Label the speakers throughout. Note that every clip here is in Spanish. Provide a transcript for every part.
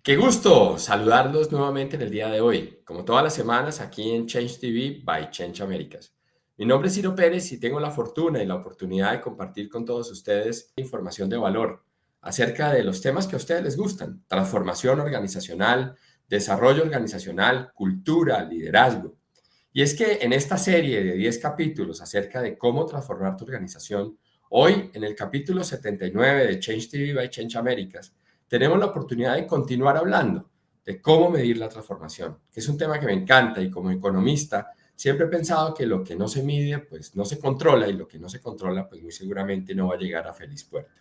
Speaker 1: Qué gusto saludarlos nuevamente en el día de hoy, como todas las semanas aquí en Change TV by Change Americas. Mi nombre es Ciro Pérez y tengo la fortuna y la oportunidad de compartir con todos ustedes información de valor acerca de los temas que a ustedes les gustan: transformación organizacional, desarrollo organizacional, cultura, liderazgo. Y es que en esta serie de 10 capítulos acerca de cómo transformar tu organización, hoy en el capítulo 79 de Change TV by Change Americas, tenemos la oportunidad de continuar hablando de cómo medir la transformación, que es un tema que me encanta y como economista siempre he pensado que lo que no se mide pues no se controla y lo que no se controla pues muy seguramente no va a llegar a feliz puerto.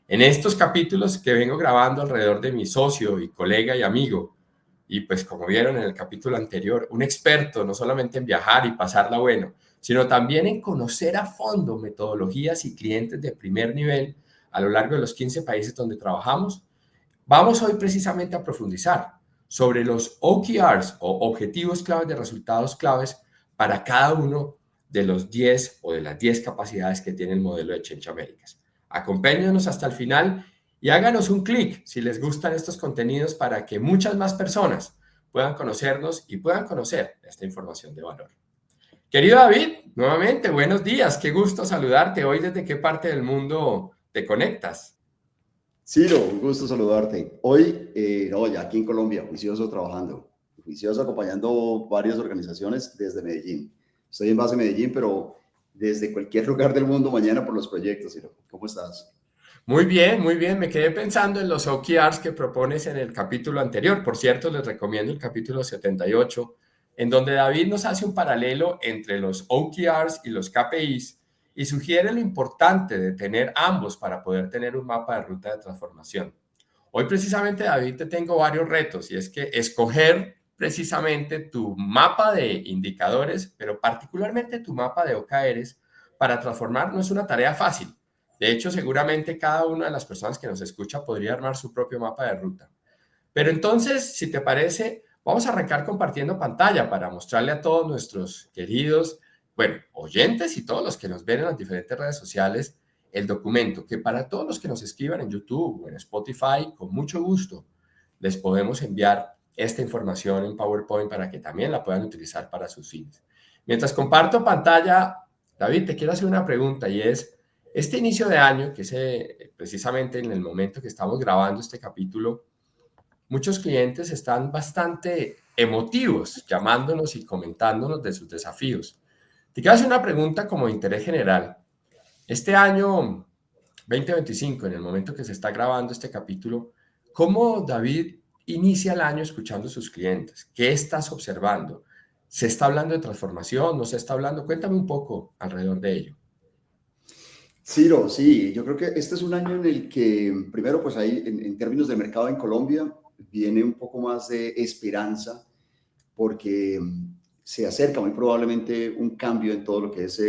Speaker 1: En estos capítulos que vengo grabando alrededor de mi socio y colega y amigo, y pues como vieron en el capítulo anterior, un experto no solamente en viajar y pasarla bueno, sino también en conocer a fondo metodologías y clientes de primer nivel a lo largo de los 15 países donde trabajamos. Vamos hoy precisamente a profundizar sobre los OKRs o objetivos claves de resultados claves para cada uno de los 10 o de las 10 capacidades que tiene el modelo de Change Américas. Acompáñenos hasta el final y háganos un clic si les gustan estos contenidos para que muchas más personas puedan conocernos y puedan conocer esta información de valor. Querido David, nuevamente, buenos días, qué gusto saludarte. Hoy, ¿desde qué parte del mundo te conectas?
Speaker 2: Ciro, un gusto saludarte. Hoy, no, ya aquí en Colombia, juicioso trabajando, juicioso acompañando varias organizaciones desde Medellín. Estoy en base en Medellín, pero desde cualquier lugar del mundo mañana por los proyectos, Ciro. ¿Cómo estás?
Speaker 1: Muy bien, muy bien. Me quedé pensando en los OKRs que propones en el capítulo anterior. Por cierto, les recomiendo el capítulo 78, en donde David nos hace un paralelo entre los OKRs y los KPIs y sugiere lo importante de tener ambos para poder tener un mapa de ruta de transformación. Hoy precisamente, David, te tengo varios retos y es que escoger precisamente tu mapa de indicadores, pero particularmente tu mapa de OKRs para transformar no es una tarea fácil. De hecho, seguramente cada una de las personas que nos escucha podría armar su propio mapa de ruta. Pero entonces, si te parece, vamos a arrancar compartiendo pantalla para mostrarle a todos nuestros queridos, bueno, oyentes y todos los que nos ven en las diferentes redes sociales, el documento que para todos los que nos escriban en YouTube o en Spotify, con mucho gusto, les podemos enviar esta información en PowerPoint para que también la puedan utilizar para sus fines. Mientras comparto pantalla, David, te quiero hacer una pregunta y es, este inicio de año, que es precisamente en el momento que estamos grabando este capítulo, muchos clientes están bastante emotivos, llamándonos y comentándonos de sus desafíos. Te quiero hacer una pregunta como de interés general. Este año 2025, en el momento que se está grabando este capítulo, ¿cómo David inicia el año escuchando a sus clientes? ¿Qué estás observando? ¿Se está hablando de transformación? ¿No se está hablando? Cuéntame un poco alrededor de ello.
Speaker 2: Ciro, sí, yo creo que este es un año en el que, primero, pues ahí, en términos de mercado en Colombia, viene un poco más de esperanza porque se acerca muy probablemente un cambio en todo lo que es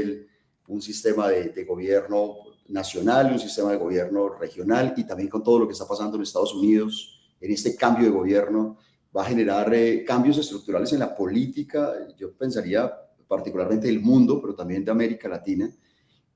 Speaker 2: un sistema de gobierno nacional, un sistema de gobierno regional y también con todo lo que está pasando en Estados Unidos. En este cambio de gobierno va a generar cambios estructurales en la política, yo pensaría particularmente del mundo, pero también de América Latina.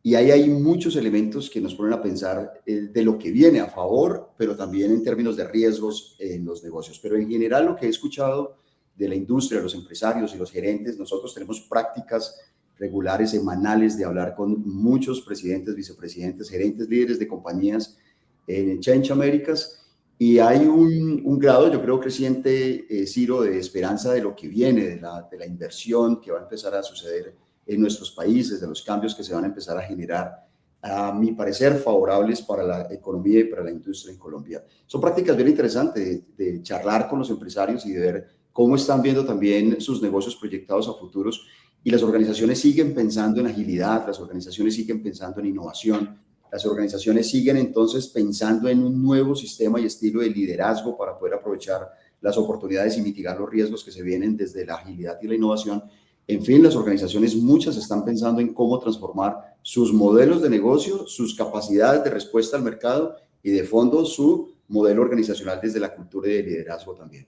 Speaker 2: Y ahí hay muchos elementos que nos ponen a pensar de lo que viene a favor, pero también en términos de riesgos en los negocios. Pero en general lo que he escuchado de la industria, los empresarios y los gerentes, nosotros tenemos prácticas regulares, semanales, de hablar con muchos presidentes, vicepresidentes, gerentes, líderes de compañías en Change Américas. Y hay un grado, yo creo, creciente, Ciro, de esperanza de lo que viene, de la inversión que va a empezar a suceder en nuestros países, de los cambios que se van a empezar a generar, a mi parecer, favorables para la economía y para la industria en Colombia. Son prácticas bien interesantes de charlar con los empresarios y de ver cómo están viendo también sus negocios proyectados a futuros. Y las organizaciones siguen pensando en agilidad, las organizaciones siguen pensando en innovación, las organizaciones siguen entonces pensando en un nuevo sistema y estilo de liderazgo para poder aprovechar las oportunidades y mitigar los riesgos que se vienen desde la agilidad y la innovación. En fin, las organizaciones, muchas están pensando en cómo transformar sus modelos de negocio, sus capacidades de respuesta al mercado y de fondo su modelo organizacional desde la cultura y el liderazgo también.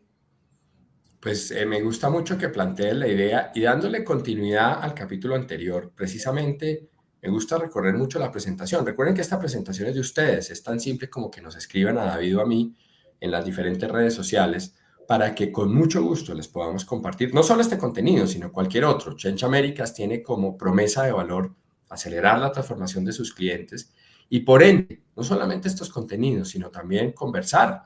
Speaker 1: Pues me gusta mucho que plantees la idea y dándole continuidad al capítulo anterior, precisamente me gusta recorrer mucho la presentación. Recuerden que esta presentación es de ustedes, es tan simple como que nos escriban a David o a mí en las diferentes redes sociales para que con mucho gusto les podamos compartir no solo este contenido, sino cualquier otro. Change Américas tiene como promesa de valor acelerar la transformación de sus clientes y por ende, no solamente estos contenidos, sino también conversar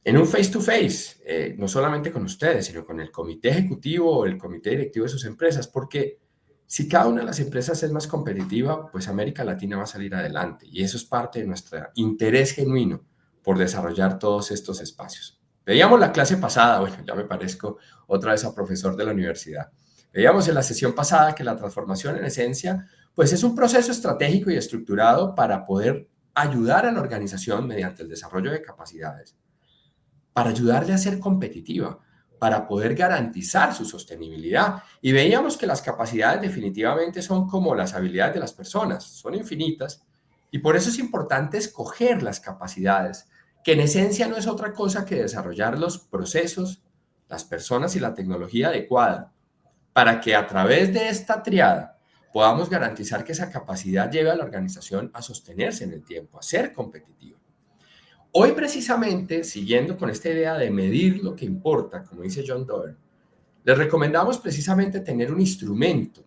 Speaker 1: en un face-to-face, no solamente con ustedes, sino con el comité ejecutivo o el comité directivo de sus empresas, porque si cada una de las empresas es más competitiva, pues América Latina va a salir adelante y eso es parte de nuestro interés genuino por desarrollar todos estos espacios. Veíamos la clase pasada, bueno, ya me parezco otra vez a profesor de la universidad. Veíamos en la sesión pasada que la transformación en esencia, pues es un proceso estratégico y estructurado para poder ayudar a la organización mediante el desarrollo de capacidades para ayudarle a ser competitiva, para poder garantizar su sostenibilidad. Y veíamos que las capacidades definitivamente son como las habilidades de las personas, son infinitas, y por eso es importante escoger las capacidades, que en esencia no es otra cosa que desarrollar los procesos, las personas y la tecnología adecuada, para que a través de esta triada podamos garantizar que esa capacidad lleve a la organización a sostenerse en el tiempo, a ser competitiva. Hoy precisamente, siguiendo con esta idea de medir lo que importa, como dice John Doerr, les recomendamos precisamente tener un instrumento.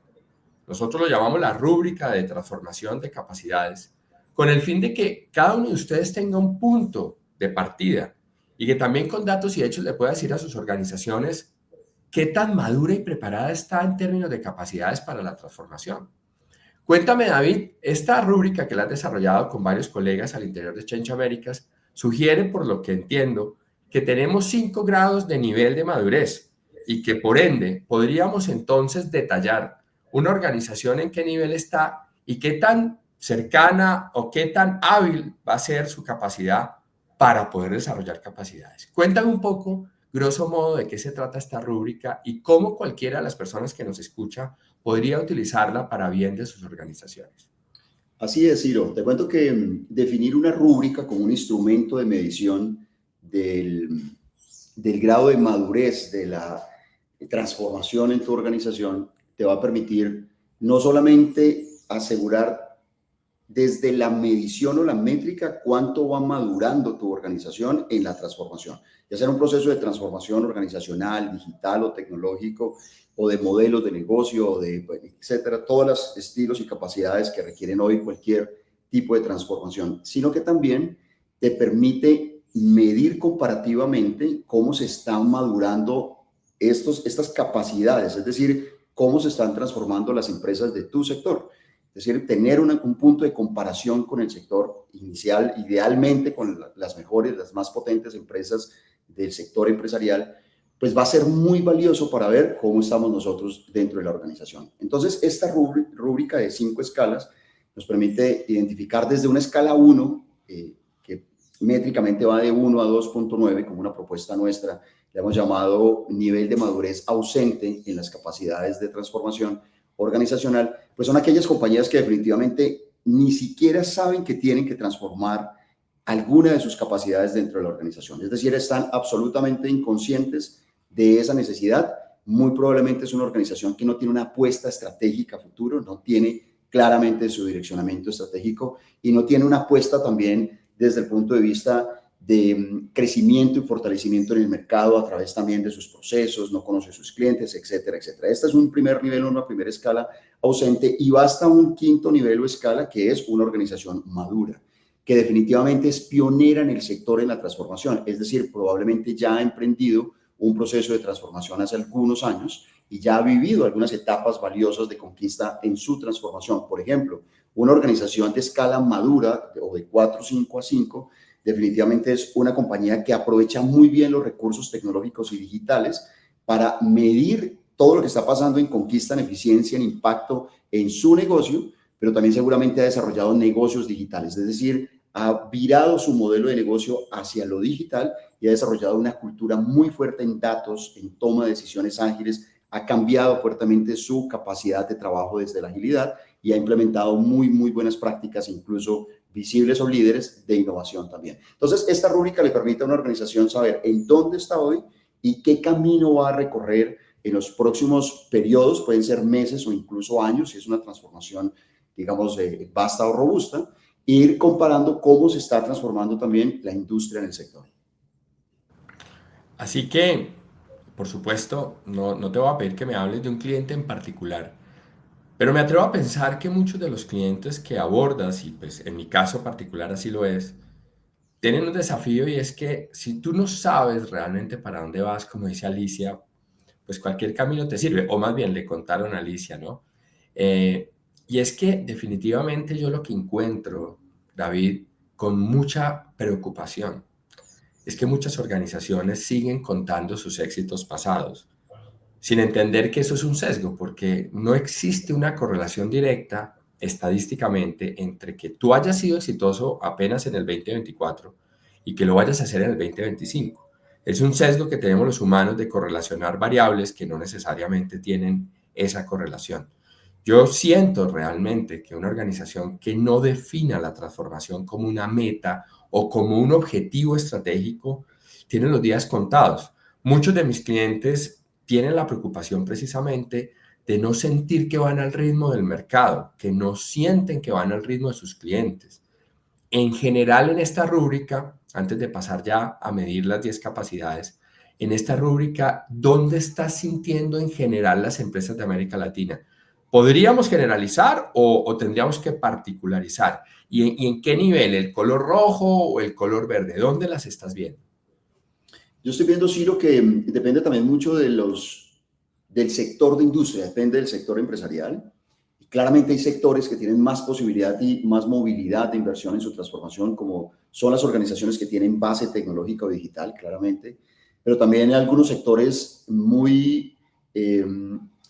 Speaker 1: Nosotros lo llamamos la rúbrica de transformación de capacidades, con el fin de que cada uno de ustedes tenga un punto de partida y que también con datos y hechos le pueda decir a sus organizaciones qué tan madura y preparada está en términos de capacidades para la transformación. Cuéntame, David, esta rúbrica que la has desarrollado con varios colegas al interior de Change Américas sugiere, por lo que entiendo, que tenemos 5 grados de nivel de madurez y que por ende podríamos entonces detallar una organización en qué nivel está y qué tan cercana o qué tan hábil va a ser su capacidad para poder desarrollar capacidades. Cuéntame un poco, grosso modo, de qué se trata esta rúbrica y cómo cualquiera de las personas que nos escucha podría utilizarla para bien de sus organizaciones.
Speaker 2: Así es, Ciro. Te cuento que definir una rúbrica como un instrumento de medición del grado de madurez de la transformación en tu organización te va a permitir no solamente asegurar desde la medición o la métrica cuánto va madurando tu organización en la transformación, ya sea en un proceso de transformación organizacional, digital o tecnológico, o de modelos de negocio, o de etcétera, todos los estilos y capacidades que requieren hoy cualquier tipo de transformación, sino que también te permite medir comparativamente cómo se están madurando estas capacidades, es decir, cómo se están transformando las empresas de tu sector. Es decir, tener un punto de comparación con el sector inicial, idealmente con las mejores, las más potentes empresas del sector empresarial, pues va a ser muy valioso para ver cómo estamos nosotros dentro de la organización. Entonces, esta rúbrica de 5 escalas nos permite identificar desde una escala 1, que métricamente va de 1 a 2.9, como una propuesta nuestra, le hemos llamado nivel de madurez ausente en las capacidades de transformación organizacional, pues son aquellas compañías que definitivamente ni siquiera saben que tienen que transformar alguna de sus capacidades dentro de la organización. Es decir, están absolutamente inconscientes de esa necesidad. Muy probablemente es una organización que no tiene una apuesta estratégica a futuro, no tiene claramente su direccionamiento estratégico y no tiene una apuesta también desde el punto de vista de crecimiento y fortalecimiento en el mercado a través también de sus procesos, no conoce a sus clientes, etcétera, etcétera. Este es un primer nivel, una primera escala ausente, y va hasta un quinto nivel o escala, que es una organización madura, que definitivamente es pionera en el sector en la transformación, es decir, probablemente ya ha emprendido un proceso de transformación hace algunos años y ya ha vivido algunas etapas valiosas de conquista en su transformación. Por ejemplo, una organización de escala madura o de 4, 5 a 5, definitivamente es una compañía que aprovecha muy bien los recursos tecnológicos y digitales para medir todo lo que está pasando en conquista, en eficiencia, en impacto en su negocio, pero también seguramente ha desarrollado negocios digitales, es decir, ha virado su modelo de negocio hacia lo digital y ha desarrollado una cultura muy fuerte en datos, en toma de decisiones ágiles, ha cambiado fuertemente su capacidad de trabajo desde la agilidad y ha implementado muy buenas prácticas, incluso visibles o líderes de innovación también. Entonces, esta rúbrica le permite a una organización saber en dónde está hoy y qué camino va a recorrer en los próximos periodos, pueden ser meses o incluso años, si es una transformación, digamos, vasta o robusta, e ir comparando cómo se está transformando también la industria en el sector.
Speaker 1: Así que, por supuesto, no te voy a pedir que me hables de un cliente en particular, pero me atrevo a pensar que muchos de los clientes que abordas, y pues en mi caso particular así lo es, tienen un desafío y es que si tú no sabes realmente para dónde vas, como dice Alicia, pues cualquier camino te sirve, o más bien le contaron a Alicia, ¿no? Eh, y es que definitivamente yo lo que encuentro, David, con mucha preocupación, es que muchas organizaciones siguen contando sus éxitos pasados, sin entender que eso es un sesgo, porque no existe una correlación directa estadísticamente entre que tú hayas sido exitoso apenas en el 2024 y que lo vayas a hacer en el 2025. Es un sesgo que tenemos los humanos de correlacionar variables que no necesariamente tienen esa correlación. Yo siento realmente que una organización que no defina la transformación como una meta o como un objetivo estratégico tiene los días contados. Muchos de mis clientes tienen la preocupación precisamente de no sentir que van al ritmo del mercado, que no sienten que van al ritmo de sus clientes. En general, en esta rúbrica, antes de pasar ya a medir las 10 capacidades, en esta rúbrica, ¿dónde estás sintiendo en general las empresas de América Latina? ¿Podríamos generalizar o tendríamos que particularizar? Y en qué nivel? ¿El color rojo o el color verde? ¿Dónde las estás viendo?
Speaker 2: Yo estoy viendo, Ciro, que depende también mucho del sector de industria, depende del sector empresarial. Y claramente hay sectores que tienen más posibilidad y más movilidad de inversión en su transformación, como son las organizaciones que tienen base tecnológica o digital, claramente. Pero también hay algunos sectores muy,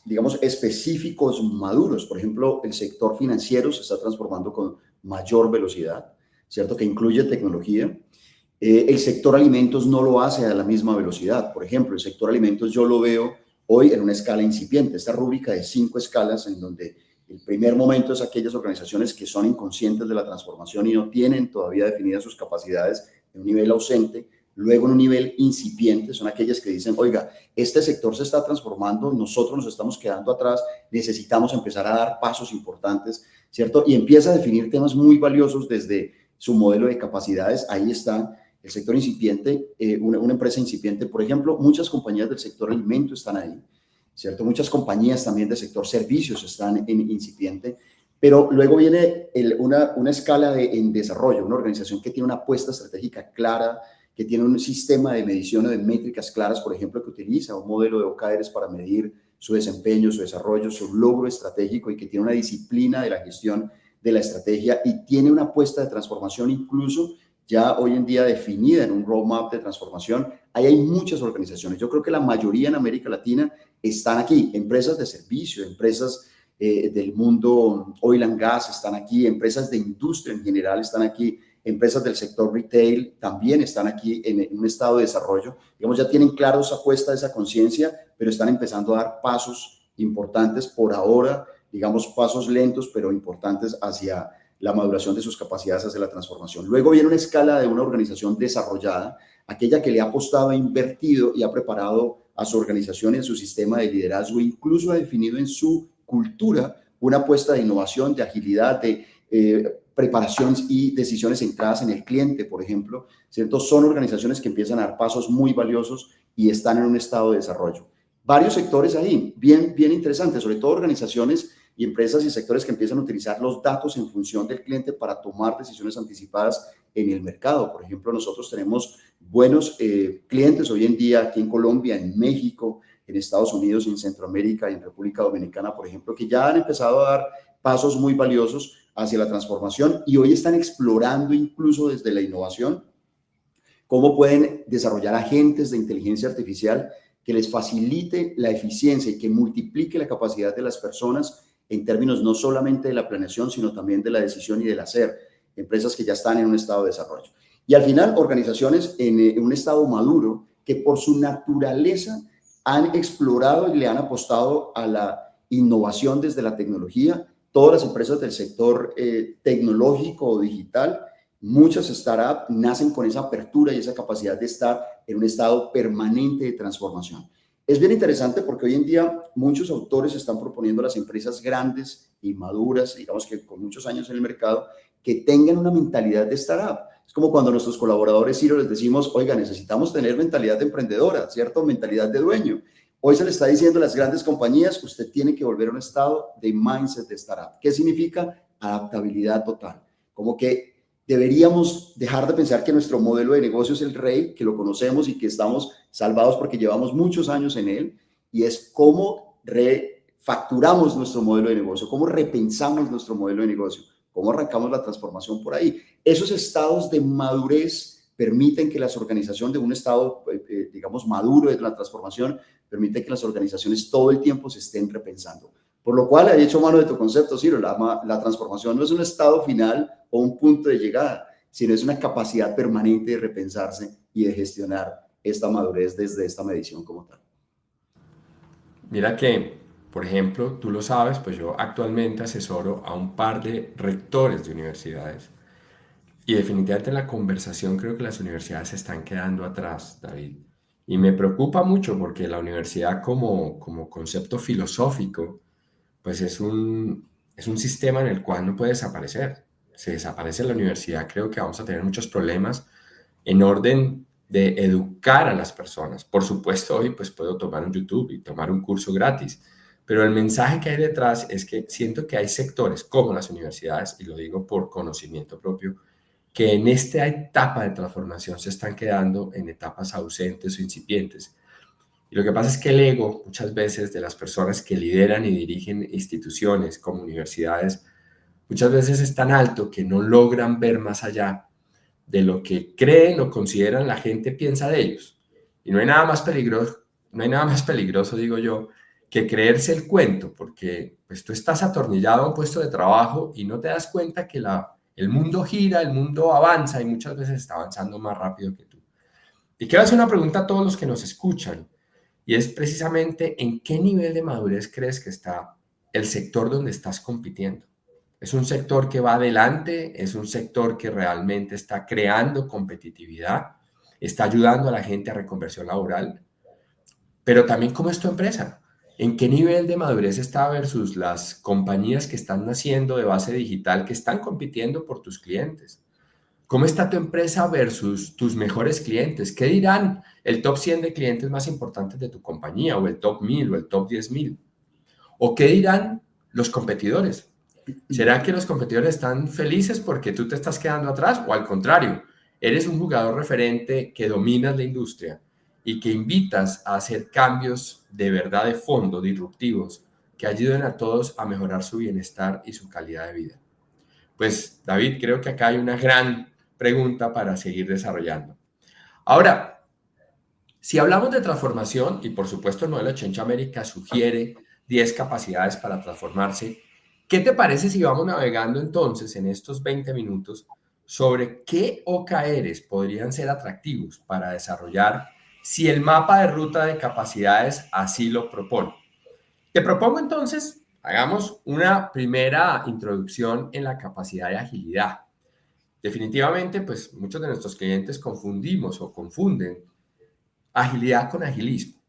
Speaker 2: digamos, específicos, maduros. Por ejemplo, el sector financiero se está transformando con mayor velocidad, ¿cierto? Que incluye tecnología. El sector alimentos no lo hace a la misma velocidad. Por ejemplo, el sector alimentos yo lo veo hoy en una escala incipiente, esta rúbrica de 5 escalas en donde el primer momento es aquellas organizaciones que son inconscientes de la transformación y no tienen todavía definidas sus capacidades en un nivel ausente. Luego en un nivel incipiente son aquellas que dicen, oiga, este sector se está transformando, nosotros nos estamos quedando atrás, necesitamos empezar a dar pasos importantes, ¿cierto? Y empieza a definir temas muy valiosos desde su modelo de capacidades. Ahí está el sector incipiente, una empresa incipiente, por ejemplo, muchas compañías del sector alimento están ahí, ¿cierto? Muchas compañías también del sector servicios están en incipiente, pero luego viene una escala en desarrollo, una organización que tiene una apuesta estratégica clara, que tiene un sistema de medición o de métricas claras, por ejemplo, que utiliza un modelo de OKRs para medir su desempeño, su desarrollo, su logro estratégico y que tiene una disciplina de la gestión de la estrategia y tiene una apuesta de transformación incluso ya hoy en día definida en un roadmap de transformación. Ahí hay muchas organizaciones. Yo creo que la mayoría en América Latina están aquí. Empresas de servicio, empresas del mundo oil and gas están aquí, empresas de industria en general están aquí, empresas del sector retail también están aquí en un estado de desarrollo. Digamos, ya tienen claro esa apuesta, esa conciencia, pero están empezando a dar pasos importantes por ahora, digamos, pasos lentos, pero importantes hacia la maduración de sus capacidades hacia la transformación. Luego viene una escala de una organización desarrollada, aquella que le ha apostado, ha invertido y ha preparado a su organización y en su sistema de liderazgo, incluso ha definido en su cultura una apuesta de innovación, de agilidad, de preparación y decisiones centradas en el cliente, por ejemplo, ¿cierto? Son organizaciones que empiezan a dar pasos muy valiosos y están en un estado de desarrollo. Varios sectores ahí, bien interesantes, sobre todo organizaciones y empresas y sectores que empiezan a utilizar los datos en función del cliente para tomar decisiones anticipadas en el mercado. Por ejemplo, nosotros tenemos buenos clientes hoy en día aquí en Colombia, en México, en Estados Unidos, en Centroamérica y en República Dominicana, por ejemplo, que ya han empezado a dar pasos muy valiosos hacia la transformación y hoy están explorando incluso desde la innovación cómo pueden desarrollar agentes de inteligencia artificial que les facilite la eficiencia y que multiplique la capacidad de las personas en términos no solamente de la planeación, sino también de la decisión y del hacer. Empresas que ya están en un estado de desarrollo. Y al final, organizaciones en un estado maduro que por su naturaleza han explorado y le han apostado a la innovación desde la tecnología. Todas las empresas del sector tecnológico o digital, muchas startups nacen con esa apertura y esa capacidad de estar en un estado permanente de transformación. Es bien interesante porque hoy en día muchos autores están proponiendo a las empresas grandes y maduras, digamos que con muchos años en el mercado, que tengan una mentalidad de startup. Es como cuando a nuestros colaboradores, Ciro, les decimos, oiga, necesitamos tener mentalidad de emprendedora, ¿cierto? Mentalidad de dueño. Hoy se le está diciendo a las grandes compañías, usted tiene que volver a un estado de mindset de startup. ¿Qué significa? Adaptabilidad total. Como que deberíamos dejar de pensar que nuestro modelo de negocio es el rey, que lo conocemos y que estamos salvados porque llevamos muchos años en él, y es cómo refacturamos nuestro modelo de negocio, cómo repensamos nuestro modelo de negocio, cómo arrancamos la transformación por ahí. Esos estados de madurez permiten que las organizaciones de un estado, digamos, maduro de la transformación, permiten que las organizaciones todo el tiempo se estén repensando. Por lo cual, he hecho mano de tu concepto, Ciro, la transformación no es un estado final o un punto de llegada, sino es una capacidad permanente de repensarse y de gestionar esta madurez desde esta medición como tal.
Speaker 1: Mira que, por ejemplo, tú lo sabes, pues yo actualmente asesoro a un par de rectores de universidades y definitivamente en la conversación creo que las universidades se están quedando atrás, David. Y me preocupa mucho porque la universidad como concepto filosófico, pues es un sistema en el cual no puede desaparecer. Si desaparece la universidad, creo que vamos a tener muchos problemas en orden de educar a las personas. Por supuesto, hoy pues puedo tomar un YouTube y tomar un curso gratis, pero el mensaje que hay detrás es que siento que hay sectores como las universidades, y lo digo por conocimiento propio, que en esta etapa de transformación se están quedando en etapas ausentes o incipientes. Y lo que pasa es que el ego, muchas veces, de las personas que lideran y dirigen instituciones como universidades, muchas veces es tan alto que no logran ver más allá de lo que creen o consideran la gente piensa de ellos. Y no hay nada más peligroso, no hay nada más peligroso, digo yo, que creerse el cuento, porque pues tú estás atornillado a un puesto de trabajo y no te das cuenta que el mundo gira, el mundo avanza y muchas veces está avanzando más rápido que tú. Y quiero hacer una pregunta a todos los que nos escuchan, y es precisamente en qué nivel de madurez crees que está el sector donde estás compitiendo. ¿Es un sector que va adelante? ¿Es un sector que realmente está creando competitividad? ¿Está ayudando a la gente a reconversión laboral? Pero también, ¿cómo es tu empresa? ¿En qué nivel de madurez está versus las compañías que están naciendo de base digital que están compitiendo por tus clientes? ¿Cómo está tu empresa versus tus mejores clientes? ¿Qué dirán el top 100 de clientes más importantes de tu compañía o el top 1000 o el top 10,000? ¿O qué dirán los competidores? ¿Será que los competidores están felices porque tú te estás quedando atrás o al contrario, eres un jugador referente que dominas la industria y que invitas a hacer cambios de verdad de fondo, disruptivos, que ayuden a todos a mejorar su bienestar y su calidad de vida? Pues David, creo que acá hay una gran pregunta para seguir desarrollando. Ahora, si hablamos de transformación, y por supuesto el modelo de Change America sugiere 10 capacidades para transformarse, ¿qué te parece si vamos navegando entonces en estos 20 minutos sobre qué OKRs podrían ser atractivos para desarrollar si el mapa de ruta de capacidades así lo propone? Te propongo entonces, hagamos una primera introducción en la capacidad de agilidad. Definitivamente, pues muchos de nuestros clientes confundimos o confunden agilidad con agilismo.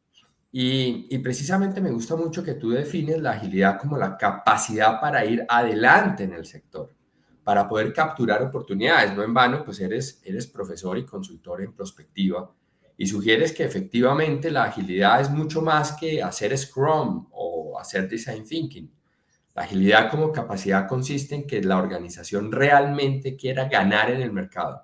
Speaker 1: Y precisamente me gusta mucho que tú defines la agilidad como la capacidad para ir adelante en el sector, para poder capturar oportunidades. No en vano, pues eres profesor y consultor en prospectiva y sugieres que efectivamente la agilidad es mucho más que hacer Scrum o hacer Design Thinking. La agilidad como capacidad consiste en que la organización realmente quiera ganar en el mercado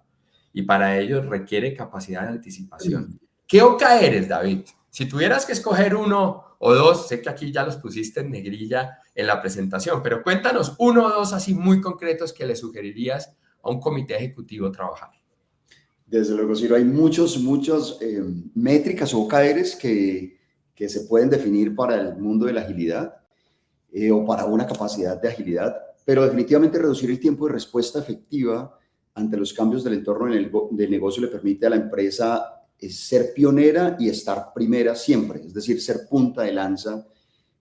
Speaker 1: y para ello requiere capacidad de anticipación. ¿Qué OKA eres, David? Si tuvieras que escoger uno o dos, sé que aquí ya los pusiste en negrilla en la presentación, pero cuéntanos uno o dos así muy concretos que le sugerirías a un comité ejecutivo trabajar.
Speaker 2: Desde luego, Ciro, hay muchas métricas o OKRs que se pueden definir para el mundo de la agilidad o para una capacidad de agilidad, pero definitivamente reducir el tiempo de respuesta efectiva ante los cambios del entorno del negocio le permite a la empresa ser pionera y estar primera siempre, es decir, ser punta de lanza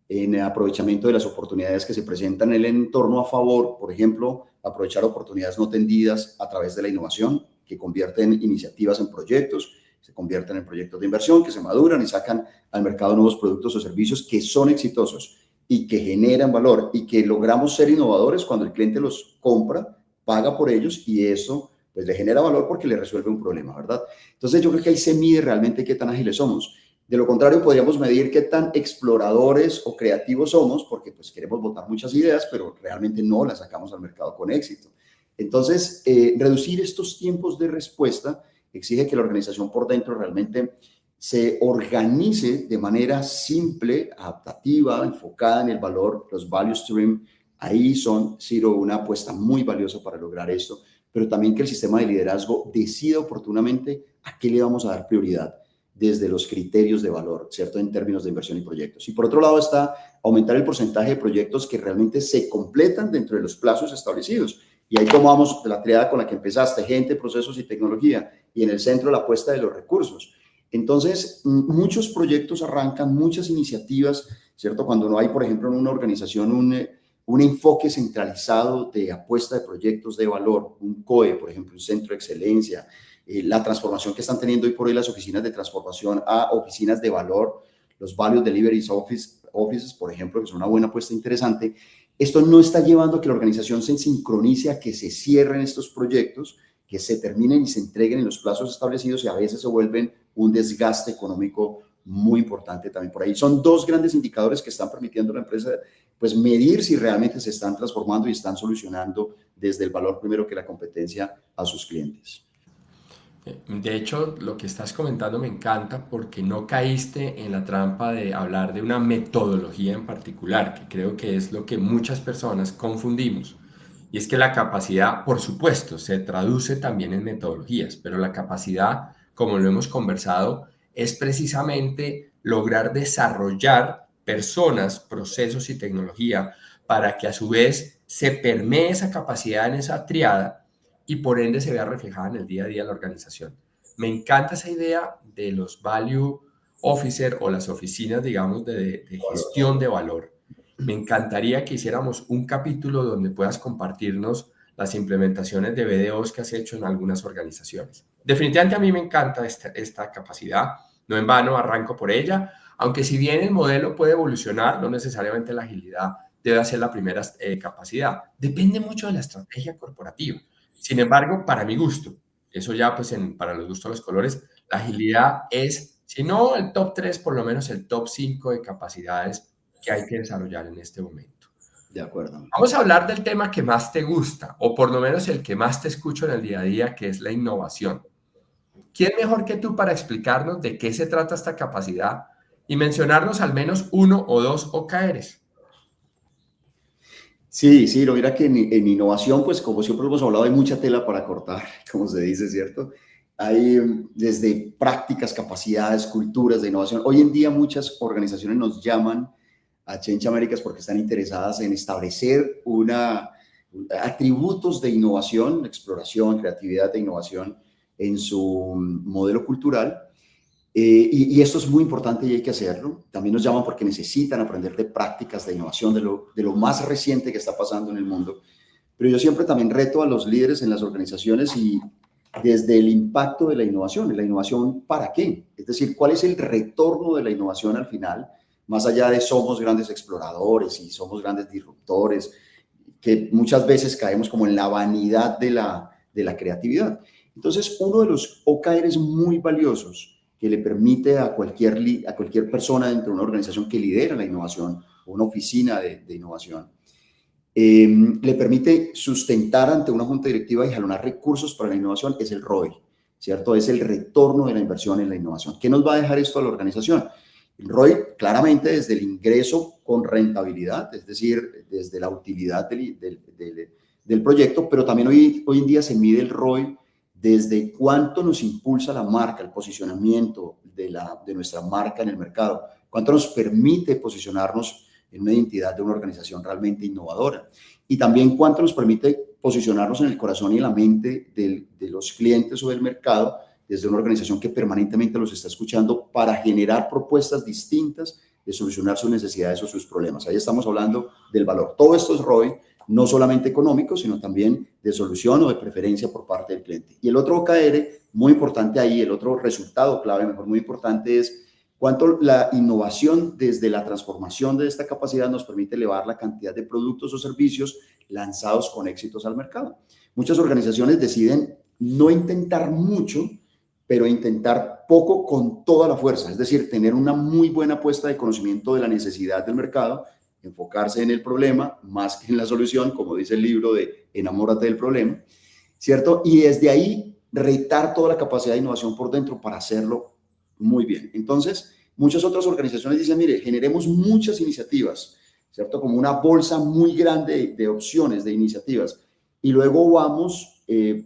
Speaker 2: en aprovechamiento de las oportunidades que se presentan en el entorno a favor, por ejemplo, aprovechar oportunidades no tendidas a través de la innovación, que convierten iniciativas en proyectos, se convierten en proyectos de inversión, que se maduran y sacan al mercado nuevos productos o servicios que son exitosos y que generan valor y que logramos ser innovadores cuando el cliente los compra, paga por ellos y eso pues le genera valor porque le resuelve un problema, ¿verdad? Entonces yo creo que ahí se mide realmente qué tan ágiles somos. De lo contrario, podríamos medir qué tan exploradores o creativos somos, porque pues queremos botar muchas ideas, pero realmente no las sacamos al mercado con éxito. Entonces, reducir estos tiempos de respuesta exige que la organización por dentro realmente se organice de manera simple, adaptativa, enfocada en el valor, los value stream. Ahí son, Ciro, una apuesta muy valiosa para lograr esto, pero también que el sistema de liderazgo decida oportunamente a qué le vamos a dar prioridad desde los criterios de valor, ¿cierto? En términos de inversión y proyectos. Y por otro lado está aumentar el porcentaje de proyectos que realmente se completan dentro de los plazos establecidos. Y ahí tomamos la triada con la que empezaste, gente, procesos y tecnología, y en el centro la apuesta de los recursos. Entonces, muchos proyectos arrancan, muchas iniciativas, ¿cierto? Cuando no hay, por ejemplo, en una organización un enfoque centralizado de apuesta de proyectos de valor, un COE, por ejemplo, un centro de excelencia, la transformación que están teniendo hoy por hoy las oficinas de transformación a oficinas de valor, los Value Delivery Offices, por ejemplo, que es una buena apuesta interesante. Esto no está llevando a que la organización se sincronice, a que se cierren estos proyectos, que se terminen y se entreguen en los plazos establecidos y a veces se vuelven un desgaste económico muy importante también por ahí. Son dos grandes indicadores que están permitiendo a la empresa pues medir si realmente se están transformando y están solucionando desde el valor primero que la competencia a sus clientes.
Speaker 1: De hecho, lo que estás comentando me encanta porque no caíste en la trampa de hablar de una metodología en particular, que creo que es lo que muchas personas confundimos. Y es que la capacidad, por supuesto, se traduce también en metodologías, pero la capacidad, como lo hemos conversado, es precisamente lograr desarrollar personas, procesos y tecnología para que a su vez se permee esa capacidad en esa triada y por ende se vea reflejada en el día a día de la organización. Me encanta esa idea de los value officer o las oficinas, digamos, de gestión de valor. Me encantaría que hiciéramos un capítulo donde puedas compartirnos las implementaciones de BDOs que has hecho en algunas organizaciones. Definitivamente a mí me encanta esta capacidad, no en vano arranco por ella, aunque si bien el modelo puede evolucionar, no necesariamente la agilidad debe ser la primera capacidad. Depende mucho de la estrategia corporativa. Sin embargo, para mi gusto, eso ya pues para los gustos de los colores, la agilidad es, si no el top 3, por lo menos el top 5 de capacidades que hay que desarrollar en este momento.
Speaker 2: De acuerdo.
Speaker 1: Vamos a hablar del tema que más te gusta, o por lo menos el que más te escucho en el día a día, que es la innovación. ¿Quién mejor que tú para explicarnos de qué se trata esta capacidad y mencionarnos al menos uno o dos OKRs?
Speaker 2: Sí, sí, lo mira que en innovación, pues como siempre hemos hablado, hay mucha tela para cortar, como se dice, ¿cierto? Hay desde prácticas, capacidades, culturas de innovación. Hoy en día muchas organizaciones nos llaman a Change Américas porque están interesadas en establecer atributos de innovación, exploración, creatividad de innovación en su modelo cultural. Y esto es muy importante y hay que hacerlo. También nos llaman porque necesitan aprender de prácticas de innovación, de lo más reciente que está pasando en el mundo. Pero yo siempre también reto a los líderes en las organizaciones y desde el impacto de la innovación ¿para qué? Es decir, ¿cuál es el retorno de la innovación al final? Más allá de somos grandes exploradores y somos grandes disruptores, que muchas veces caemos como en la vanidad de la creatividad. Entonces, uno de los OKRs muy valiosos que le permite a cualquier persona dentro de una organización que lidera la innovación o una oficina de innovación, le permite sustentar ante una junta directiva y jalonar recursos para la innovación, es el ROI, ¿cierto? Es el retorno de la inversión en la innovación. ¿Qué nos va a dejar esto a la organización? El ROI, claramente, desde el ingreso con rentabilidad, es decir, desde la utilidad del proyecto, pero también hoy en día se mide el ROI desde cuánto nos impulsa la marca, el posicionamiento de nuestra marca en el mercado, cuánto nos permite posicionarnos en una identidad de una organización realmente innovadora y también cuánto nos permite posicionarnos en el corazón y en la mente de los clientes o del mercado desde una organización que permanentemente los está escuchando para generar propuestas distintas de solucionar sus necesidades o sus problemas. Ahí estamos hablando del valor. Todo esto es ROI, no solamente económico, sino también de solución o de preferencia por parte del cliente. Y el otro OKR, muy importante ahí, el otro resultado clave, mejor, muy importante es cuánto la innovación desde la transformación de esta capacidad nos permite elevar la cantidad de productos o servicios lanzados con éxitos al mercado. Muchas organizaciones deciden no intentar mucho, pero intentar poco con toda la fuerza. Es decir, tener una muy buena puesta de conocimiento de la necesidad del mercado, enfocarse en el problema más que en la solución, como dice el libro de Enamórate del problema, ¿cierto? Y desde ahí retar toda la capacidad de innovación por dentro para hacerlo muy bien. Entonces, muchas otras organizaciones dicen, mire, generemos muchas iniciativas, ¿cierto? Como una bolsa muy grande de opciones, de iniciativas. Y luego vamos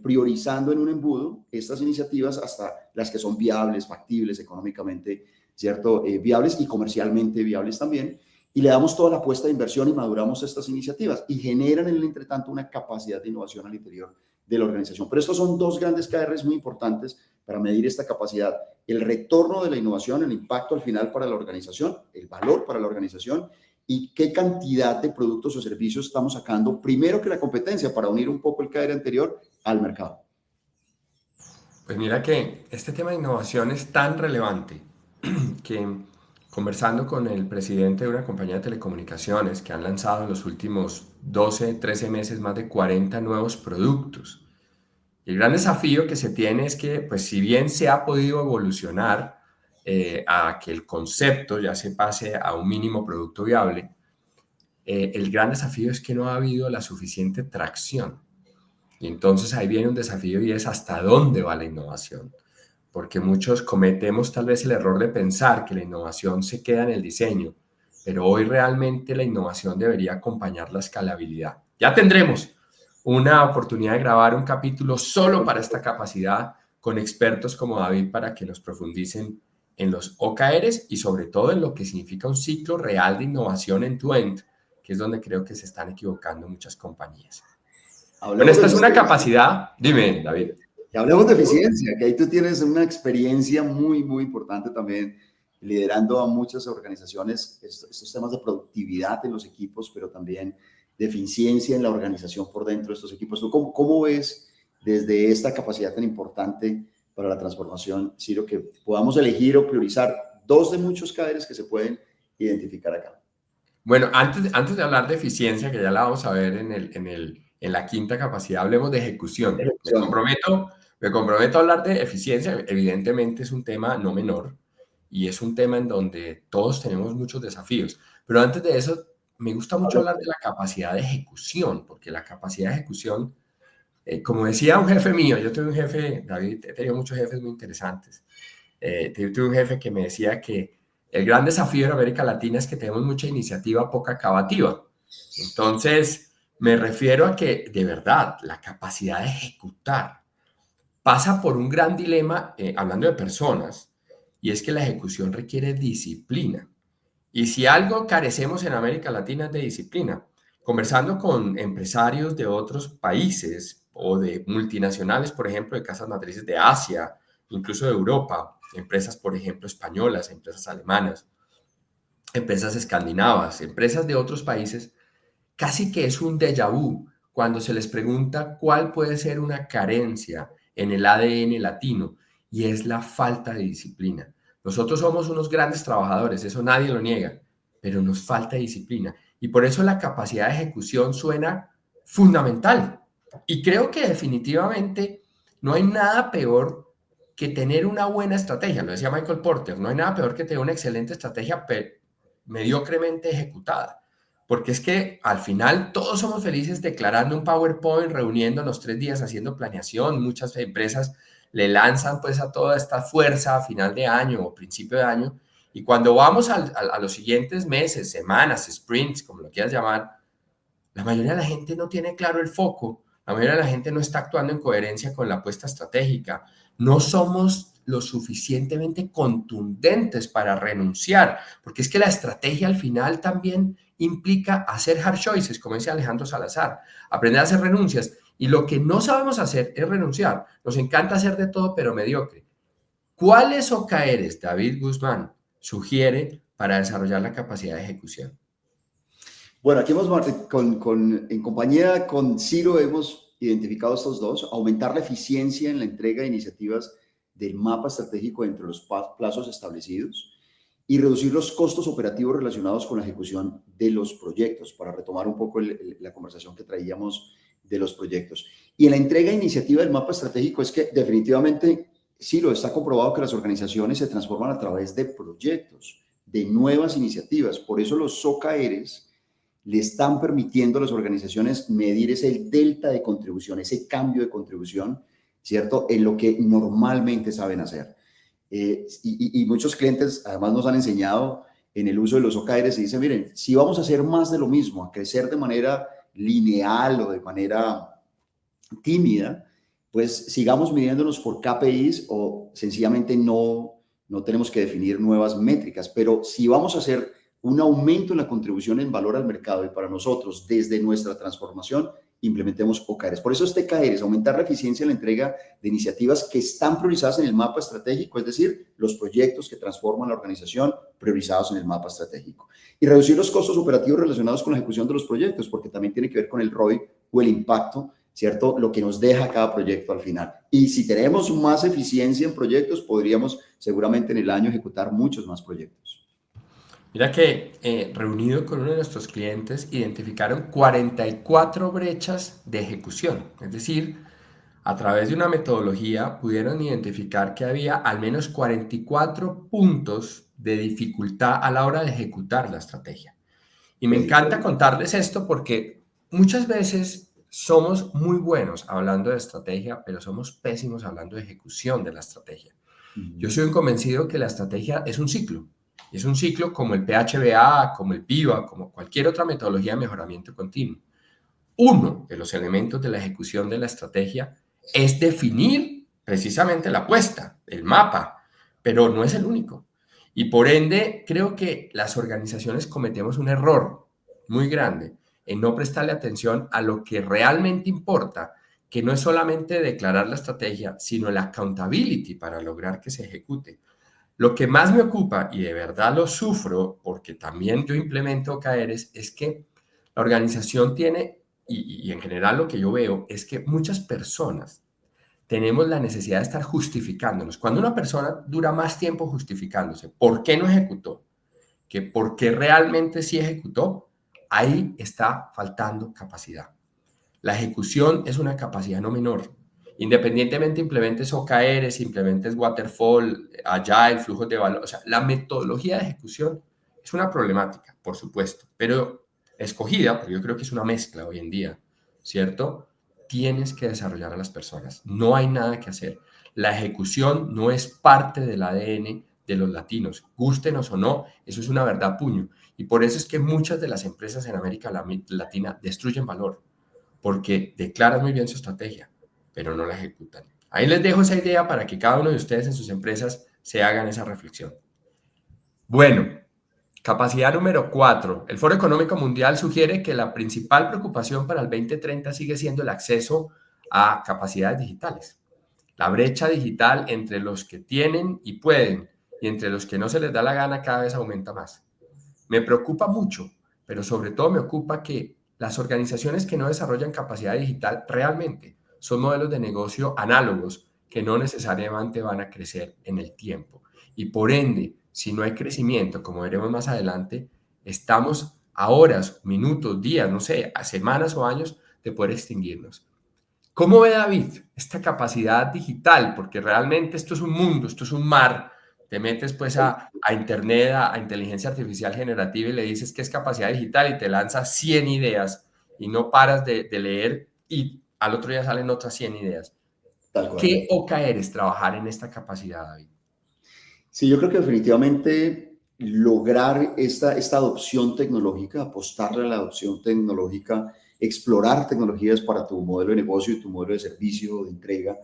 Speaker 2: priorizando en un embudo estas iniciativas hasta las que son viables, factibles, económicamente, ¿cierto? Viables y comercialmente viables también. Y le damos toda la apuesta de inversión y maduramos estas iniciativas y generan en el entretanto una capacidad de innovación al interior de la organización. Pero estos son dos grandes KRs muy importantes para medir esta capacidad. El retorno de la innovación, el impacto al final para la organización, el valor para la organización y qué cantidad de productos o servicios estamos sacando primero que la competencia para unir un poco el KR anterior al mercado.
Speaker 1: Pues mira que este tema de innovación es tan relevante que conversando con el presidente de una compañía de telecomunicaciones que han lanzado en los últimos 12, 13 meses más de 40 nuevos productos. Y el gran desafío que se tiene es que, pues si bien se ha podido evolucionar a que el concepto ya se pase a un mínimo producto viable, el gran desafío es que no ha habido la suficiente tracción. Y entonces ahí viene un desafío y es hasta dónde va la innovación. Porque muchos cometemos tal vez el error de pensar que la innovación se queda en el diseño, pero hoy realmente la innovación debería acompañar la escalabilidad. Ya tendremos una oportunidad de grabar un capítulo solo para esta capacidad con expertos como David para que nos profundicen en los OKRs y sobre todo en lo que significa un ciclo real de innovación end-to-end, que es donde creo que se están equivocando muchas compañías. Bueno,
Speaker 2: Hablemos de
Speaker 1: esta es una
Speaker 2: eficiencia.
Speaker 1: capacidad, dime, David.
Speaker 2: Hablemos de eficiencia, que ahí tú tienes una experiencia muy, muy importante también liderando a muchas organizaciones, estos temas de productividad en los equipos, pero también de eficiencia en la organización por dentro de estos equipos. ¿Tú cómo ves desde esta capacidad tan importante para la transformación, Ciro, que podamos elegir o priorizar dos de muchos KRs que se pueden identificar acá?
Speaker 1: Bueno, antes de hablar de eficiencia, que ya la vamos a ver en la quinta capacidad, hablemos de ejecución.
Speaker 2: Ejecución.
Speaker 1: Me comprometo a hablar de eficiencia. Evidentemente es un tema no menor y es un tema en donde todos tenemos muchos desafíos. Pero antes de eso, me gusta mucho hablar de la capacidad de ejecución, porque la capacidad de ejecución, como decía un jefe mío, yo tuve un jefe, David, he tenido muchos jefes muy interesantes. Tuve un jefe que me decía que el gran desafío en América Latina es que tenemos mucha iniciativa, poca acabativa. Entonces, me refiero a que de verdad la capacidad de ejecutar pasa por un gran dilema, hablando de personas, y es que la ejecución requiere disciplina. Y si algo carecemos en América Latina es de disciplina. Conversando con empresarios de otros países o de multinacionales, por ejemplo, de casas matrices de Asia, incluso de Europa, empresas, por ejemplo, españolas, empresas alemanas, empresas escandinavas, empresas de otros países, casi que es un déjà vu cuando se les pregunta cuál puede ser una carencia en el ADN latino y es la falta de disciplina. Nosotros somos unos grandes trabajadores, eso nadie lo niega, pero nos falta disciplina y por eso la capacidad de ejecución suena fundamental. Y creo que definitivamente no hay nada peor que tener una buena estrategia, lo decía Michael Porter, no hay nada peor que tener una excelente estrategia mediocremente ejecutada. Porque es que al final todos somos felices declarando un PowerPoint, reuniéndonos 3 días haciendo planeación. Muchas empresas le lanzan pues a toda esta fuerza a final de año o principio de año. Y cuando vamos a los siguientes meses, semanas, sprints, como lo quieras llamar, la mayoría de la gente no tiene claro el foco. La mayoría de la gente no está actuando en coherencia con la apuesta estratégica. No somos lo suficientemente contundentes para renunciar, porque es que la estrategia al final también implica hacer hard choices, como dice Alejandro Salazar, aprender a hacer renuncias. Y lo que no sabemos hacer es renunciar. Nos encanta hacer de todo, pero mediocre. ¿Cuáles OKRs David Guzmán sugiere para desarrollar la capacidad de ejecución?
Speaker 2: Bueno, aquí hemos, en compañía con Ciro hemos identificado estos dos: aumentar la eficiencia en la entrega de iniciativas del mapa estratégico dentro de los plazos establecidos y reducir los costos operativos relacionados con la ejecución de los proyectos, para retomar un poco la conversación que traíamos de los proyectos. Y en la entrega iniciativa del mapa estratégico es que definitivamente sí lo está comprobado que las organizaciones se transforman a través de proyectos, de nuevas iniciativas. Por eso los OKRs le están permitiendo a las organizaciones medir ese delta de contribución, ese cambio de contribución, ¿cierto? En lo que normalmente saben hacer. Y muchos clientes además nos han enseñado en el uso de los OKRs y dicen, miren, si vamos a hacer más de lo mismo, a crecer de manera lineal o de manera tímida, pues sigamos midiéndonos por KPIs o sencillamente no tenemos que definir nuevas métricas. Pero si vamos a hacer un aumento en la contribución en valor al mercado y para nosotros desde nuestra transformación, implementemos OKRs. Por eso es TKRs, aumentar la eficiencia en la entrega de iniciativas que están priorizadas en el mapa estratégico, es decir, los proyectos que transforman la organización priorizados en el mapa estratégico. Y reducir los costos operativos relacionados con la ejecución de los proyectos, porque también tiene que ver con el ROI o el impacto, ¿cierto? Lo que nos deja cada proyecto al final. Y si tenemos más eficiencia en proyectos, podríamos seguramente en el año ejecutar muchos más proyectos.
Speaker 1: Mira que reunido con uno de nuestros clientes, identificaron 44 brechas de ejecución. Es decir, a través de una metodología pudieron identificar que había al menos 44 puntos de dificultad a la hora de ejecutar la estrategia. Y me encanta contarles esto porque muchas veces somos muy buenos hablando de estrategia, pero somos pésimos hablando de ejecución de la estrategia. Yo soy un convencido que la estrategia es un ciclo. Es un ciclo como el PHBA, como el PIVA, como cualquier otra metodología de mejoramiento continuo. Uno de los elementos de la ejecución de la estrategia es definir precisamente la apuesta, el mapa, pero no es el único. Y por ende, creo que las organizaciones cometemos un error muy grande en no prestarle atención a lo que realmente importa, que no es solamente declarar la estrategia, sino la accountability para lograr que se ejecute. Lo que más me ocupa, y de verdad lo sufro, porque también yo implemento OKRs, es que la organización tiene, y en general lo que yo veo, es que muchas personas tenemos la necesidad de estar justificándonos. Cuando una persona dura más tiempo justificándose, ¿por qué no ejecutó? Que por qué realmente sí ejecutó, ahí está faltando capacidad. La ejecución es una capacidad no menor. Independientemente implementes OKRs, implementes Waterfall, Agile, flujos de valor, o sea, la metodología de ejecución es una problemática, por supuesto, pero escogida, porque yo creo que es una mezcla hoy en día, ¿cierto? Tienes que desarrollar a las personas, no hay nada que hacer. La ejecución no es parte del ADN de los latinos, gústenos o no, eso es una verdad puño. Y por eso es que muchas de las empresas en América Latina destruyen valor, porque declaran muy bien su estrategia, pero no la ejecutan. Ahí les dejo esa idea para que cada uno de ustedes en sus empresas se hagan esa reflexión. Bueno, capacidad número 4. El Foro Económico Mundial sugiere que la principal preocupación para el 2030 sigue siendo el acceso a capacidades digitales. La brecha digital entre los que tienen y pueden y entre los que no se les da la gana cada vez aumenta más. Me preocupa mucho, pero sobre todo me ocupa que las organizaciones que no desarrollan capacidad digital realmente son modelos de negocio análogos que no necesariamente van a crecer en el tiempo. Y por ende, si no hay crecimiento, como veremos más adelante, estamos a horas, minutos, días, no sé, a semanas o años de poder extinguirnos. ¿Cómo ve David esta capacidad digital? Porque realmente esto es un mundo, esto es un mar. Te metes pues a internet, a inteligencia artificial generativa y le dices que es capacidad digital y te lanza 100 ideas y no paras de leer y al otro día salen otras 100 ideas.
Speaker 2: Tal cual.
Speaker 1: ¿Qué OKR es trabajar en esta capacidad, David?
Speaker 2: Sí, yo creo que definitivamente lograr esta adopción tecnológica, apostarle a la adopción tecnológica, explorar tecnologías para tu modelo de negocio y tu modelo de servicio, de entrega,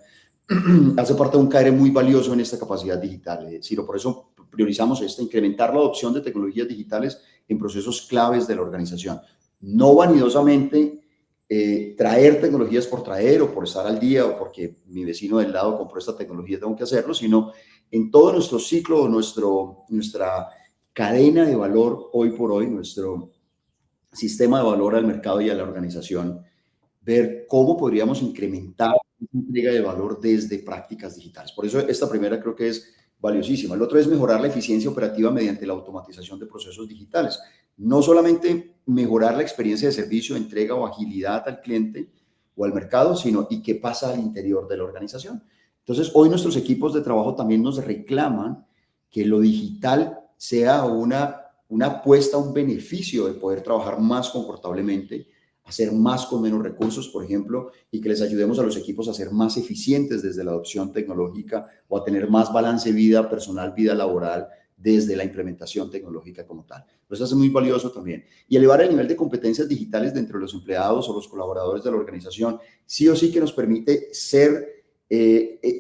Speaker 2: hace parte de un KR muy valioso en esta capacidad digital. Ciro, por eso priorizamos incrementar la adopción de tecnologías digitales en procesos claves de la organización. No vanidosamente traer tecnologías por traer o por estar al día o porque mi vecino del lado compró esta tecnología, tengo que hacerlo, sino en todo nuestro ciclo, nuestra cadena de valor hoy por hoy, nuestro sistema de valor al mercado y a la organización, ver cómo podríamos incrementar la entrega de valor desde prácticas digitales. Por eso esta primera creo que es valiosísima. El otro es mejorar la eficiencia operativa mediante la automatización de procesos digitales. No solamente mejorar la experiencia de servicio, entrega o agilidad al cliente, o al mercado, sino y qué pasa al interior de la organización. Entonces, hoy nuestros equipos de trabajo también nos reclaman que lo digital sea una apuesta, un beneficio de poder trabajar más confortablemente, hacer más con menos recursos, por ejemplo, y que les ayudemos a los equipos a ser más eficientes desde la adopción tecnológica o a tener más balance vida personal, vida laboral, desde la implementación tecnológica como tal. Pues eso es muy valioso también. Y elevar el nivel de competencias digitales dentro de los empleados o los colaboradores de la organización, sí o sí que nos permite ser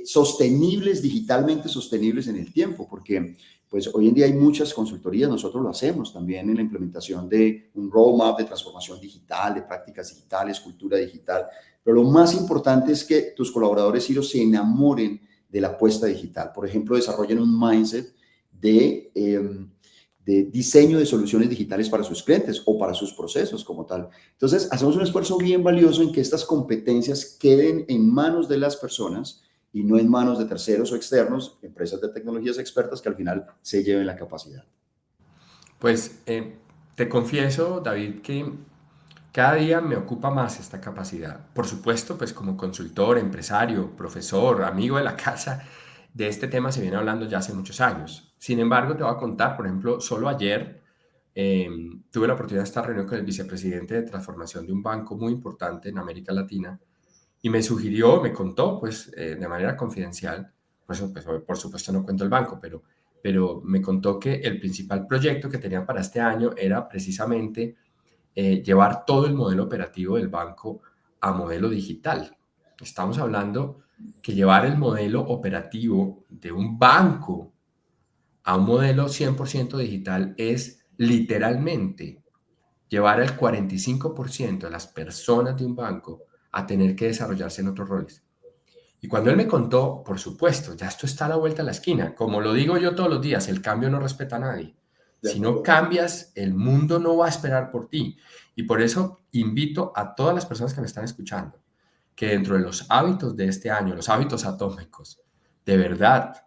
Speaker 2: sostenibles, digitalmente sostenibles en el tiempo, porque pues hoy en día hay muchas consultorías, nosotros lo hacemos también en la implementación de un roadmap de transformación digital, de prácticas digitales, cultura digital, pero lo más importante es que tus colaboradores, Ciro, se enamoren de la apuesta digital. Por ejemplo, desarrollen un mindset de diseño de soluciones digitales para sus clientes o para sus procesos como tal. Entonces, hacemos un esfuerzo bien valioso en que estas competencias queden en manos de las personas y no en manos de terceros o externos, empresas de tecnologías expertas que al final se lleven la capacidad.
Speaker 1: Pues te confieso, David, que cada día me ocupa más esta capacidad. Por supuesto, pues como consultor, empresario, profesor, amigo de la casa, de este tema se viene hablando ya hace muchos años. Sin embargo, te voy a contar, por ejemplo, solo ayer eh, tuve la oportunidad de estar reunido con el vicepresidente de transformación de un banco muy importante en América Latina y me sugirió, me contó, pues de manera confidencial, pues, por supuesto no cuento el banco, pero me contó que el principal proyecto que tenían para este año era precisamente llevar todo el modelo operativo del banco a modelo digital. Estamos hablando que llevar el modelo operativo de un banco a un modelo 100% digital es literalmente llevar al 45% de las personas de un banco a tener que desarrollarse en otros roles. Y cuando él me contó, por supuesto, ya esto está a la vuelta de la esquina. Como lo digo yo todos los días, el cambio no respeta a nadie.
Speaker 2: De
Speaker 1: Si no
Speaker 2: acuerdo.
Speaker 1: cambias, el mundo no va a esperar por ti. Y por eso invito a todas las personas que me están escuchando que dentro de los hábitos de este año, los hábitos atómicos, de verdad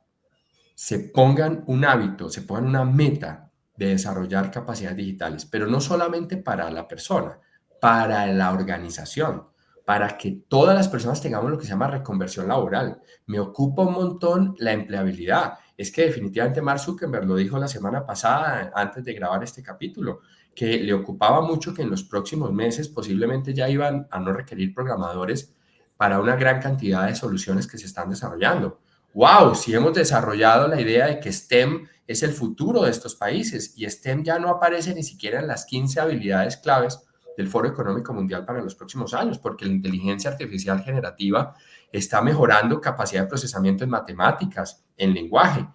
Speaker 1: se pongan un hábito, se pongan una meta de desarrollar capacidades digitales, pero no solamente para la persona, para la organización, para que todas las personas tengamos lo que se llama reconversión laboral. Me ocupa un montón la empleabilidad. Es que definitivamente Mark Zuckerberg lo dijo la semana pasada, antes de grabar este capítulo, que le ocupaba mucho que en los próximos meses posiblemente ya iban a no requerir programadores para una gran cantidad de soluciones que se están desarrollando. Wow, si hemos desarrollado la idea de que STEM es el futuro de estos países y STEM ya no aparece ni siquiera en las 15 habilidades claves del Foro Económico Mundial para los próximos años, porque la inteligencia artificial generativa está mejorando capacidad de procesamiento en matemáticas, en lenguaje.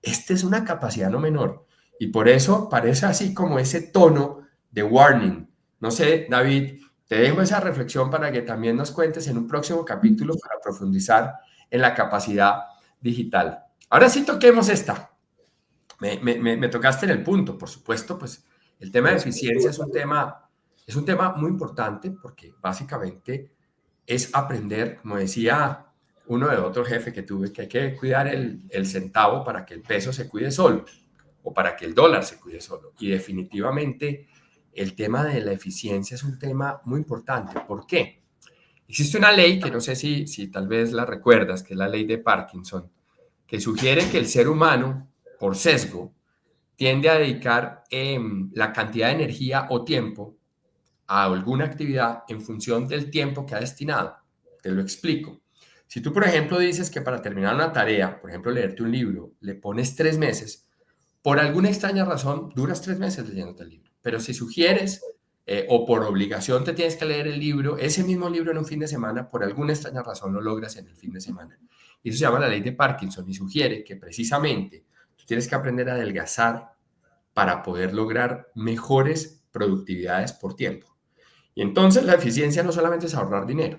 Speaker 1: Esta es una capacidad no menor y por eso parece así como ese tono de warning. No sé, David, te dejo esa reflexión para que también nos cuentes en un próximo capítulo para profundizar en la capacidad digital. Ahora sí toquemos esta. Me tocaste en el punto, por supuesto, pues el tema de
Speaker 2: Gracias.
Speaker 1: eficiencia es un tema muy importante porque básicamente es aprender, como decía uno de otro jefe que tuve, que hay que cuidar el centavo para que el peso se cuide solo o para que el dólar se cuide solo. Y definitivamente el tema de la eficiencia es un tema muy importante. ¿Por qué? Existe una ley que no sé si tal vez la recuerdas, que es la ley de Parkinson, que sugiere que el ser humano, por sesgo, tiende a dedicar la cantidad de energía o tiempo a alguna actividad en función del tiempo que ha destinado. Te lo explico. Si tú, por ejemplo, dices que para terminar una tarea, por ejemplo, leerte un libro, le pones 3 meses, por alguna extraña razón, duras 3 meses leyéndote el libro. Pero si sugieres o por obligación te tienes que leer el libro, ese mismo libro en un fin de semana, por alguna extraña razón lo logras en el fin de semana. Y eso se llama la ley de Parkinson y sugiere que precisamente tú tienes que aprender a adelgazar para poder lograr mejores productividades por tiempo. Y entonces la eficiencia no solamente es ahorrar dinero,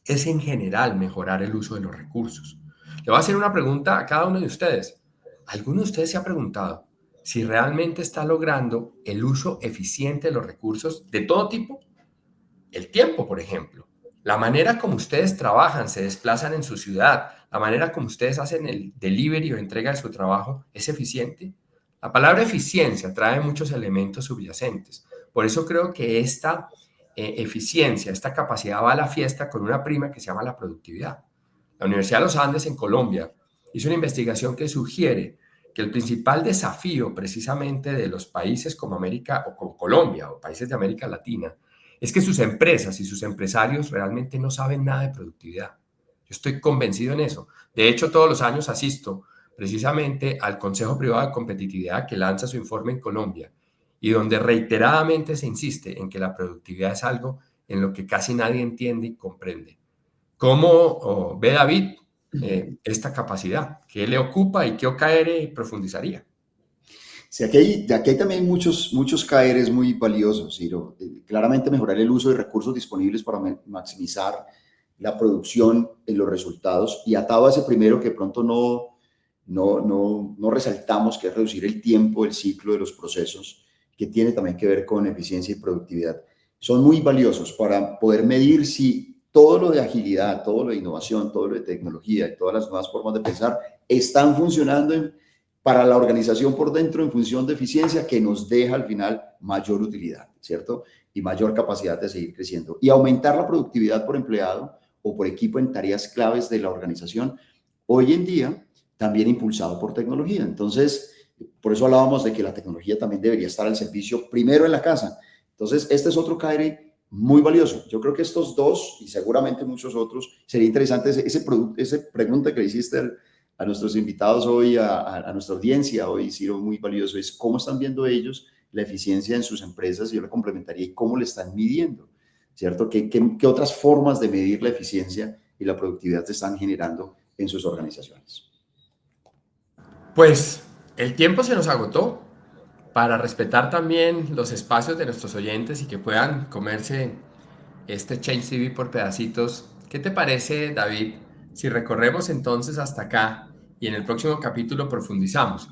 Speaker 1: es en general mejorar el uso de los recursos. Le voy a hacer una pregunta a cada uno de ustedes. ¿Alguno de ustedes se ha preguntado si realmente está logrando el uso eficiente de los recursos de todo tipo? El tiempo, por ejemplo. La manera como ustedes trabajan, se desplazan en su ciudad, la manera como ustedes hacen el delivery o entrega de su trabajo, ¿es eficiente? La palabra eficiencia trae muchos elementos subyacentes. Por eso creo que eficiencia, esta capacidad va a la fiesta con una prima que se llama la productividad. La Universidad de los Andes en Colombia hizo una investigación que sugiere que el principal desafío precisamente de los países como América o como Colombia o países de América Latina es que sus empresas y sus empresarios realmente no saben nada de productividad. Yo estoy convencido en eso. De hecho, todos los años asisto precisamente al Consejo Privado de Competitividad que lanza su informe en Colombia y donde reiteradamente se insiste en que la productividad es algo en lo que casi nadie entiende y comprende. ¿Cómo ve David esta capacidad? ¿Qué le ocupa y qué OKR profundizaría?
Speaker 2: Sí, aquí hay también muchos KRs muy valiosos, Ciro. Claramente mejorar el uso de recursos disponibles para maximizar la producción en los resultados. Y atado a ese primero que pronto no resaltamos, que es reducir el tiempo, el ciclo de los procesos, que tiene también que ver con eficiencia y productividad. Son muy valiosos para poder medir si todo lo de agilidad, todo lo de innovación, todo lo de tecnología y todas las nuevas formas de pensar están funcionando para la organización por dentro en función de eficiencia, que nos deja al final mayor utilidad, ¿cierto? Y mayor capacidad de seguir creciendo. Y aumentar la productividad por empleado o por equipo en tareas claves de la organización, hoy en día también impulsado por tecnología. Entonces, por eso hablábamos de que la tecnología también debería estar al servicio primero en la casa. Entonces, este es otro KR muy valioso. Yo creo que estos dos y seguramente muchos otros, sería interesante esa pregunta que le hiciste a nuestros invitados hoy, a nuestra audiencia hoy, Ciro, muy valioso, es cómo están viendo ellos la eficiencia en sus empresas, y yo le complementaría, y cómo le están midiendo, ¿cierto? ¿Qué otras formas de medir la eficiencia y la productividad se están generando en sus organizaciones?
Speaker 1: Pues el tiempo se nos agotó. Para respetar también los espacios de nuestros oyentes y que puedan comerse este Change TV por pedacitos, ¿qué te parece, David, si recorremos entonces hasta acá y en el próximo capítulo profundizamos?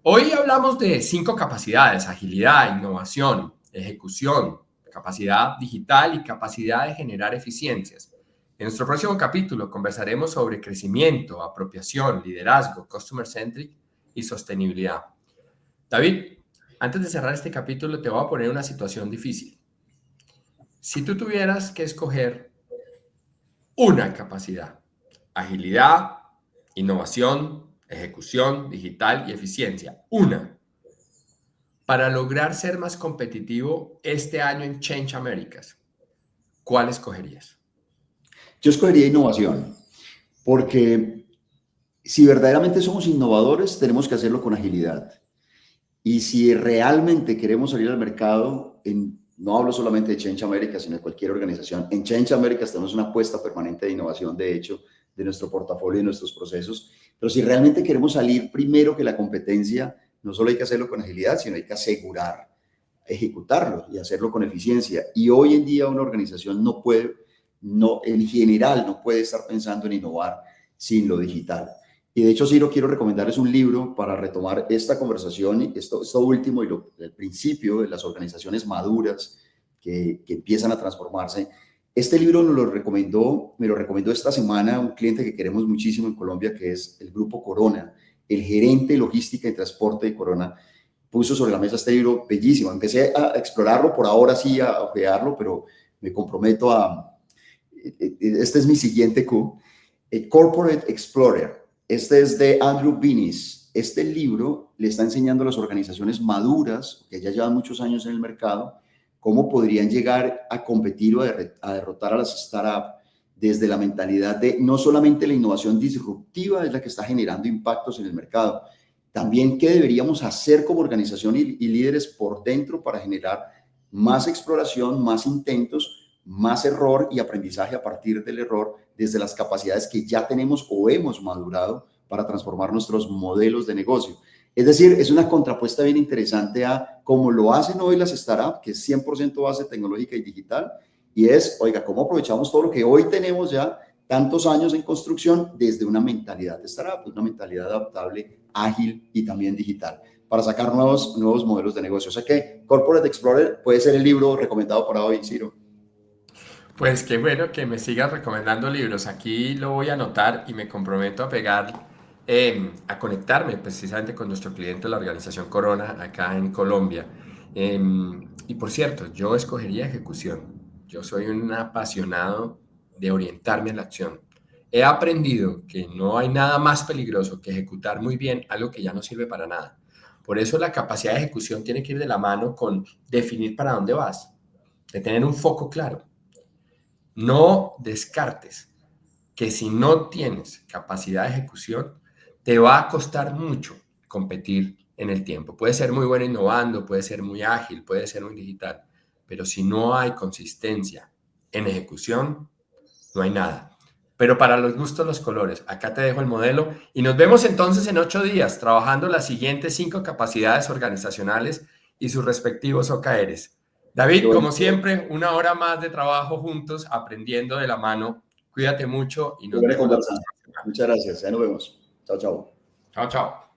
Speaker 1: Hoy hablamos de 5 capacidades: agilidad, innovación, ejecución, capacidad digital y capacidad de generar eficiencias. En nuestro próximo capítulo conversaremos sobre crecimiento, apropiación, liderazgo, customer centric y sostenibilidad. David, antes de cerrar este capítulo te voy a poner una situación difícil. Si tú tuvieras que escoger una capacidad: agilidad, innovación, ejecución digital y eficiencia, una, para lograr ser más competitivo este año en Change Americas, ¿cuál escogerías?
Speaker 2: Yo escogería innovación, porque si verdaderamente somos innovadores, tenemos que hacerlo con agilidad. Y si realmente queremos salir al mercado, no hablo solamente de Change America, sino de cualquier organización, en Change America tenemos una apuesta permanente de innovación, de hecho, de nuestro portafolio y nuestros procesos. Pero si realmente queremos salir primero que la competencia, no solo hay que hacerlo con agilidad, sino hay que asegurar ejecutarlo y hacerlo con eficiencia. Y hoy en día una organización en general, no puede estar pensando en innovar sin lo digital. Y de hecho, Ciro, quiero recomendarles un libro para retomar esta conversación, y esto último y el principio de las organizaciones maduras que empiezan a transformarse. Este libro me lo recomendó esta semana un cliente que queremos muchísimo en Colombia, que es el Grupo Corona, el gerente de logística y transporte de Corona. Puso sobre la mesa este libro bellísimo. Empecé a explorarlo, por ahora sí, a ojearlo, pero me comprometo este es mi siguiente Q, Corporate Explorer. Este es de Andrew Binnis. Este libro le está enseñando a las organizaciones maduras, que ya llevan muchos años en el mercado, cómo podrían llegar a competir o a derrotar a las startups desde la mentalidad de no solamente la innovación disruptiva es la que está generando impactos en el mercado, también qué deberíamos hacer como organización y líderes por dentro para generar más exploración, más intentos, más error y aprendizaje a partir del error desde las capacidades que ya tenemos o hemos madurado para transformar nuestros modelos de negocio. Es decir, es una contrapuesta bien interesante a cómo lo hacen hoy las startups, que es 100% base tecnológica y digital, y es, oiga, cómo aprovechamos todo lo que hoy tenemos ya tantos años en construcción desde una mentalidad de startup, una mentalidad adaptable, ágil y también digital, para sacar nuevos modelos de negocio. O sea que Corporate Explorer puede ser el libro recomendado para hoy, Ciro.
Speaker 1: Pues qué bueno que me sigas recomendando libros. Aquí lo voy a anotar y me comprometo a pegar, a conectarme precisamente con nuestro cliente, la organización Corona, acá en Colombia. Y por cierto, yo escogería ejecución. Yo soy un apasionado de orientarme a la acción. He aprendido que no hay nada más peligroso que ejecutar muy bien algo que ya no sirve para nada. Por eso la capacidad de ejecución tiene que ir de la mano con definir para dónde vas, de tener un foco claro. No descartes que si no tienes capacidad de ejecución, te va a costar mucho competir en el tiempo. Puede ser muy bueno innovando, puede ser muy ágil, puede ser muy digital, pero si no hay consistencia en ejecución, no hay nada. Pero para los gustos, los colores. Acá te dejo el modelo y nos vemos entonces en 8 días trabajando las siguientes 5 capacidades organizacionales y sus respectivos OKRs.
Speaker 2: Qué
Speaker 1: David,
Speaker 2: bueno.
Speaker 1: como siempre, 1 hora más de trabajo juntos, aprendiendo de la mano. Cuídate mucho y
Speaker 2: Qué
Speaker 1: nos
Speaker 2: buena
Speaker 1: vemos la
Speaker 2: conversa.
Speaker 1: próxima semana.
Speaker 2: Muchas gracias. Ya nos vemos. Chao, chao.
Speaker 1: Chao, chao.